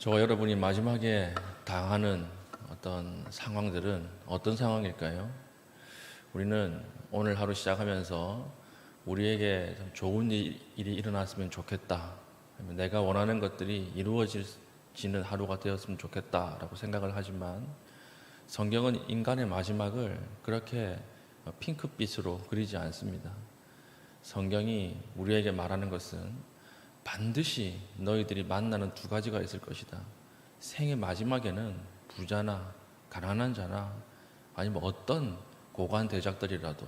저와 여러분이 마지막에 당하는 어떤 상황들은 어떤 상황일까요? 우리는 오늘 하루 시작하면서 우리에게 참 좋은 일이 일어났으면 좋겠다, 내가 원하는 것들이 이루어지는 하루가 되었으면 좋겠다라고 생각을 하지만, 성경은 인간의 마지막을 그렇게 핑크빛으로 그리지 않습니다. 성경이 우리에게 말하는 것은 반드시 너희들이 만나는 두 가지가 있을 것이다. 생의 마지막에는 부자나 가난한 자나 아니면 어떤 고관 대작들이라도,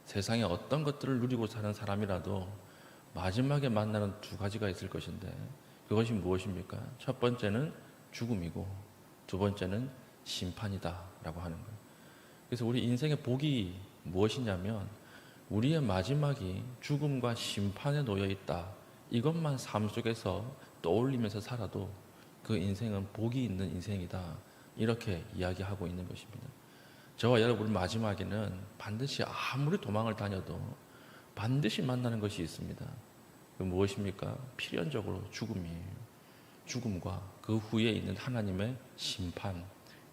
세상의 어떤 것들을 누리고 사는 사람이라도 마지막에 만나는 두 가지가 있을 것인데, 그것이 무엇입니까? 첫 번째는 죽음이고 두 번째는 심판이다 라고 하는 거예요. 그래서 우리 인생의 복이 무엇이냐면, 우리의 마지막이 죽음과 심판에 놓여 있다, 이것만 삶 속에서 떠올리면서 살아도 그 인생은 복이 있는 인생이다, 이렇게 이야기하고 있는 것입니다. 저와 여러분 마지막에는 반드시, 아무리 도망을 다녀도 반드시 만나는 것이 있습니다. 그 무엇입니까? 필연적으로 죽음이에요. 죽음과 그 후에 있는 하나님의 심판,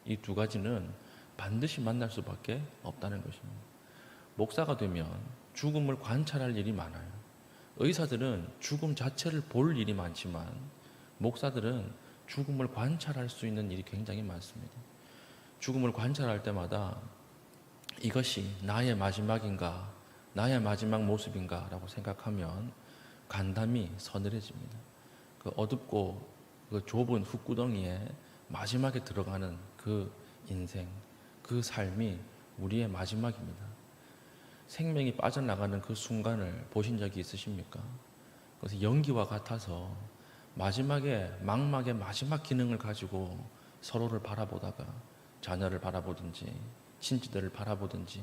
이 두 가지는 반드시 만날 수밖에 없다는 것입니다. 목사가 되면 죽음을 관찰할 일이 많아요. 의사들은 죽음 자체를 볼 일이 많지만, 목사들은 죽음을 관찰할 수 있는 일이 굉장히 많습니다. 죽음을 관찰할 때마다 이것이 나의 마지막인가, 나의 마지막 모습인가 라고 생각하면 간담이 서늘해집니다. 그 어둡고 그 좁은 흙구덩이에 마지막에 들어가는 그 인생, 그 삶이 우리의 마지막입니다. 생명이 빠져나가는 그 순간을 보신 적이 있으십니까? 그래서 연기와 같아서 마지막에, 망막의 마지막 기능을 가지고 서로를 바라보다가, 자녀를 바라보든지 친지들을 바라보든지,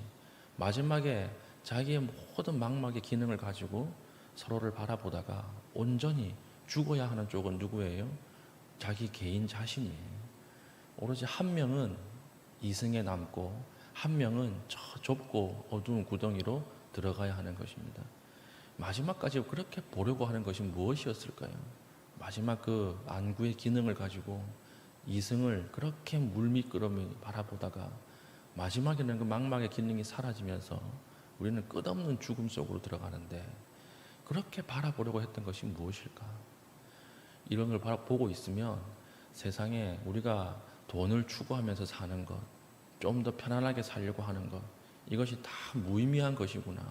마지막에 자기의 모든 망막의 기능을 가지고 서로를 바라보다가 온전히 죽어야 하는 쪽은 누구예요? 자기 개인 자신이에요. 오로지 한 명은 이승에 남고 한 명은 저 좁고 어두운 구덩이로 들어가야 하는 것입니다. 마지막까지 그렇게 보려고 하는 것이 무엇이었을까요? 마지막 그 안구의 기능을 가지고 이승을 그렇게 물미끄러미 바라보다가 마지막에는 그 망막의 기능이 사라지면서 우리는 끝없는 죽음 속으로 들어가는데, 그렇게 바라보려고 했던 것이 무엇일까? 이런 걸 보고 있으면 세상에 우리가 돈을 추구하면서 사는 것, 좀 더 편안하게 살려고 하는 것, 이것이 다 무의미한 것이구나.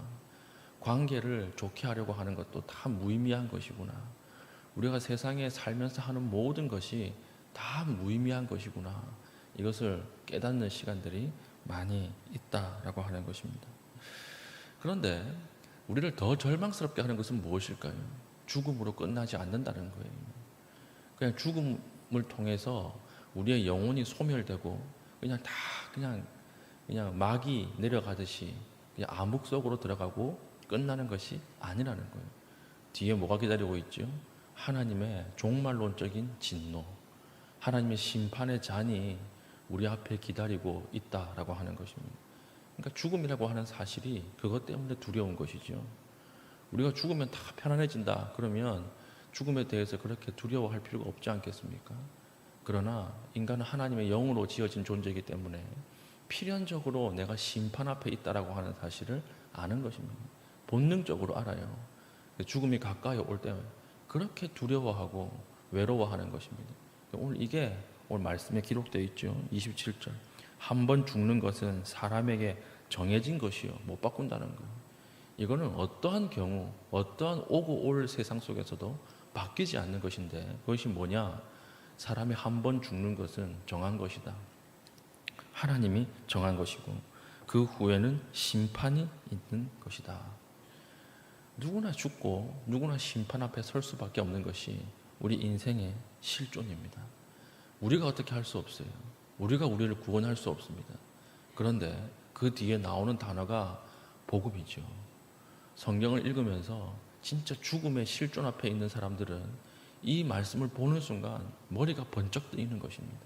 관계를 좋게 하려고 하는 것도 다 무의미한 것이구나. 우리가 세상에 살면서 하는 모든 것이 다 무의미한 것이구나. 이것을 깨닫는 시간들이 많이 있다라고 하는 것입니다. 그런데 우리를 더 절망스럽게 하는 것은 무엇일까요? 죽음으로 끝나지 않는다는 거예요. 그냥 죽음을 통해서 우리의 영혼이 소멸되고 그냥 다 그냥 막이 내려가듯이 그냥 암흑 속으로 들어가고 끝나는 것이 아니라는 거예요. 뒤에 뭐가 기다리고 있죠? 하나님의 종말론적인 진노, 하나님의 심판의 잔이 우리 앞에 기다리고 있다라고 하는 것입니다. 그러니까 죽음이라고 하는 사실이 그것 때문에 두려운 것이죠. 우리가 죽으면 다 편안해진다 그러면 죽음에 대해서 그렇게 두려워할 필요가 없지 않겠습니까? 그러나 인간은 하나님의 영으로 지어진 존재이기 때문에 필연적으로 내가 심판 앞에 있다라고 하는 사실을 아는 것입니다. 본능적으로 알아요. 죽음이 가까이 올 때 그렇게 두려워하고 외로워하는 것입니다. 오늘 말씀에 기록되어 있죠. 27절. 한 번 죽는 것은 사람에게 정해진 것이요, 못 바꾼다는 거예요. 이거는 어떠한 경우, 어떠한 오고 올 세상 속에서도 바뀌지 않는 것인데, 그것이 뭐냐? 사람이 한 번 죽는 것은 정한 것이다. 하나님이 정한 것이고 그 후에는 심판이 있는 것이다. 누구나 죽고 누구나 심판 앞에 설 수밖에 없는 것이 우리 인생의 실존입니다. 우리가 어떻게 할 수 없어요. 우리가 우리를 구원할 수 없습니다. 그런데 그 뒤에 나오는 단어가 복음이죠. 성경을 읽으면서 진짜 죽음의 실존 앞에 있는 사람들은 이 말씀을 보는 순간 머리가 번쩍 뜨이는 것입니다.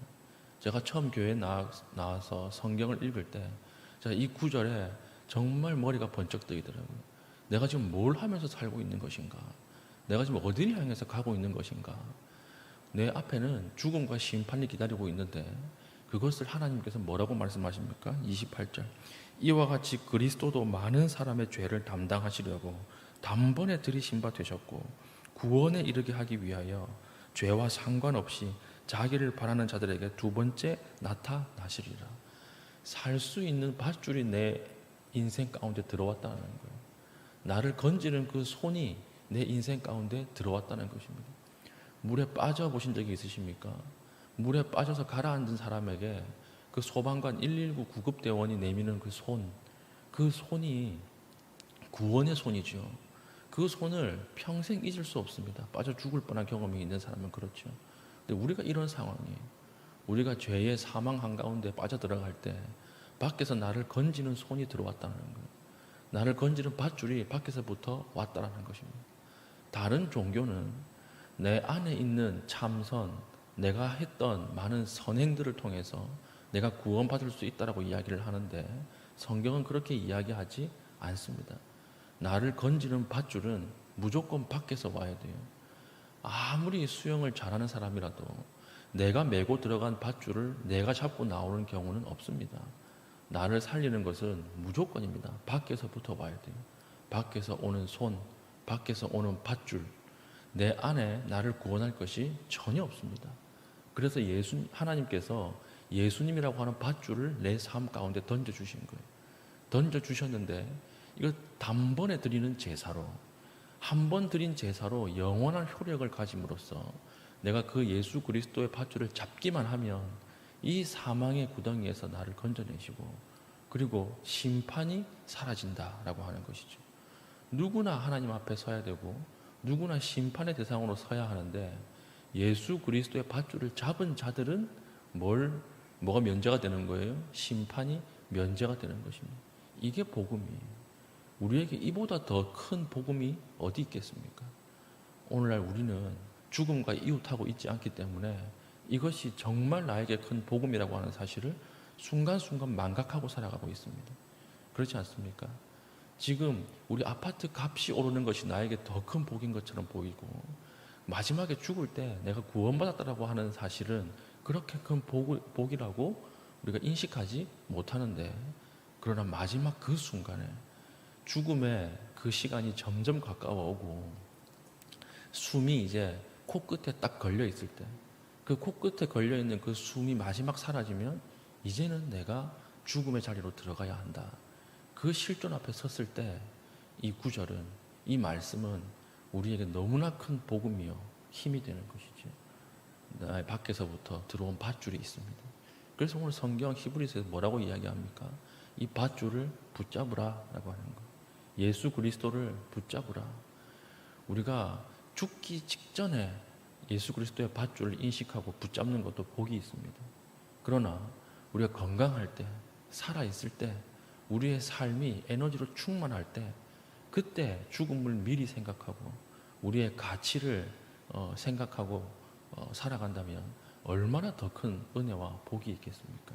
제가 처음 교회에 나와서 성경을 읽을 때 제가 이 구절에 정말 머리가 번쩍 뜨이더라고요. 내가 지금 뭘 하면서 살고 있는 것인가? 내가 지금 어디를 향해서 가고 있는 것인가? 내 앞에는 죽음과 심판이 기다리고 있는데 그것을 하나님께서 뭐라고 말씀하십니까? 28절. 이와 같이 그리스도도 많은 사람의 죄를 담당하시려고 단번에 들이신 바 되셨고 구원에 이르게 하기 위하여 죄와 상관없이 자기를 바라는 자들에게 두 번째 나타나시리라. 살 수 있는 밧줄이 내 인생 가운데 들어왔다는 거예요. 나를 건지는 그 손이 내 인생 가운데 들어왔다는 것입니다. 물에 빠져 보신 적이 있으십니까? 물에 빠져서 가라앉은 사람에게 그 소방관 119 구급대원이 내미는 그 손이 구원의 손이죠. 그 손을 평생 잊을 수 없습니다. 빠져 죽을 뻔한 경험이 있는 사람은 그렇죠. 근데 우리가 이런 상황이에요. 우리가 죄의 사망 한가운데 빠져들어갈 때 밖에서 나를 건지는 손이 들어왔다는 거예요. 나를 건지는 밧줄이 밖에서부터 왔다는 것입니다. 다른 종교는 내 안에 있는 참선, 내가 했던 많은 선행들을 통해서 내가 구원받을 수 있다라고 이야기를 하는데 성경은 그렇게 이야기하지 않습니다. 나를 건지는 밧줄은 무조건 밖에서 와야 돼요. 아무리 수영을 잘하는 사람이라도 내가 메고 들어간 밧줄을 내가 잡고 나오는 경우는 없습니다. 나를 살리는 것은 무조건입니다. 밖에서부터 와야 돼요. 밖에서 오는 손, 밖에서 오는 밧줄, 내 안에 나를 구원할 것이 전혀 없습니다. 그래서 하나님께서 예수님이라고 하는 밧줄을 내 삶 가운데 던져주신 거예요. 던져주셨는데 이거 단번에 드리는 제사로, 한 번 드린 제사로 영원한 효력을 가짐으로써 내가 그 예수 그리스도의 밧줄을 잡기만 하면 이 사망의 구덩이에서 나를 건져내시고 그리고 심판이 사라진다라고 하는 것이죠. 누구나 하나님 앞에 서야 되고 누구나 심판의 대상으로 서야 하는데 예수 그리스도의 밧줄을 잡은 자들은 뭐가 면제가 되는 거예요? 심판이 면제가 되는 것입니다. 이게 복음이에요. 우리에게 이보다 더 큰 복음이 어디 있겠습니까? 오늘날 우리는 죽음과 이웃하고 있지 않기 때문에 이것이 정말 나에게 큰 복음이라고 하는 사실을 순간순간 망각하고 살아가고 있습니다. 그렇지 않습니까? 지금 우리 아파트 값이 오르는 것이 나에게 더 큰 복인 것처럼 보이고 마지막에 죽을 때 내가 구원받았다라고 하는 사실은 그렇게 큰 복이라고 우리가 인식하지 못하는데 그러나 마지막 그 순간에 죽음의 그 시간이 점점 가까워 오고 숨이 이제 코끝에 딱 걸려 있을 때 그 코끝에 걸려 있는 그 숨이 마지막 사라지면 이제는 내가 죽음의 자리로 들어가야 한다. 그 실존 앞에 섰을 때 이 구절은, 이 말씀은 우리에게 너무나 큰 복음이요 힘이 되는 것이죠. 나의 밖에서부터 들어온 밧줄이 있습니다. 그래서 오늘 성경 히브리서에서 뭐라고 이야기합니까? 이 밧줄을 붙잡으라 라고 하는 거예요. 예수 그리스도를 붙잡으라. 우리가 죽기 직전에 예수 그리스도의 밧줄을 인식하고 붙잡는 것도 복이 있습니다. 그러나 우리가 건강할 때, 살아있을 때, 우리의 삶이 에너지로 충만할 때 그때 죽음을 미리 생각하고 우리의 가치를 생각하고 살아간다면 얼마나 더 큰 은혜와 복이 있겠습니까?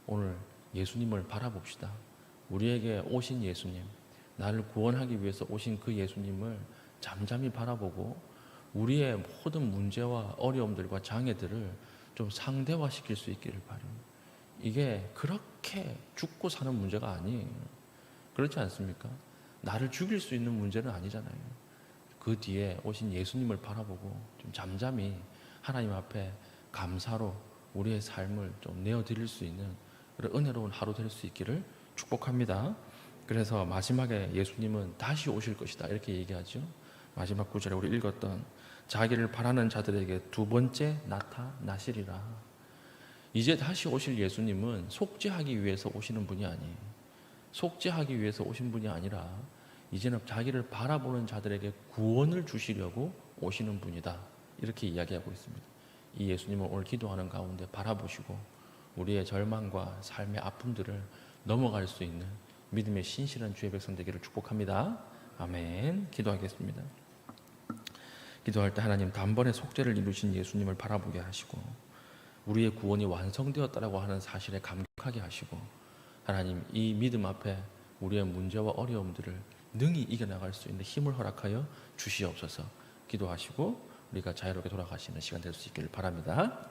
오늘 예수님을 바라봅시다. 우리에게 오신 예수님, 나를 구원하기 위해서 오신 그 예수님을 잠잠히 바라보고 우리의 모든 문제와 어려움들과 장애들을 좀 상대화시킬 수 있기를 바랍니다. 이게 그렇게 죽고 사는 문제가 아니에요. 그렇지 않습니까? 나를 죽일 수 있는 문제는 아니잖아요. 그 뒤에 오신 예수님을 바라보고 좀 잠잠히 하나님 앞에 감사로 우리의 삶을 좀 내어드릴 수 있는 그런 은혜로운 하루 될 수 있기를 축복합니다. 그래서 마지막에 예수님은 다시 오실 것이다 이렇게 얘기하죠. 마지막 구절에 우리 읽었던 자기를 바라는 자들에게 두 번째 나타나시리라. 이제 다시 오실 예수님은 속죄하기 위해서 오시는 분이 아니에요. 속죄하기 위해서 오신 분이 아니라 이제는 자기를 바라보는 자들에게 구원을 주시려고 오시는 분이다 이렇게 이야기하고 있습니다. 이 예수님을 오늘 기도하는 가운데 바라보시고 우리의 절망과 삶의 아픔들을 넘어갈 수 있는 믿음의 신실한 주의 백성 되기를 축복합니다. 아멘. 기도하겠습니다. 기도할 때 하나님 단번에 속죄를 이루신 예수님을 바라보게 하시고 우리의 구원이 완성되었다라고 하는 사실에 감격하게 하시고 하나님 이 믿음 앞에 우리의 문제와 어려움들을 능히 이겨나갈 수 있는 힘을 허락하여 주시옵소서. 기도하시고 우리가 자유롭게 돌아가시는 시간 될 수 있기를 바랍니다.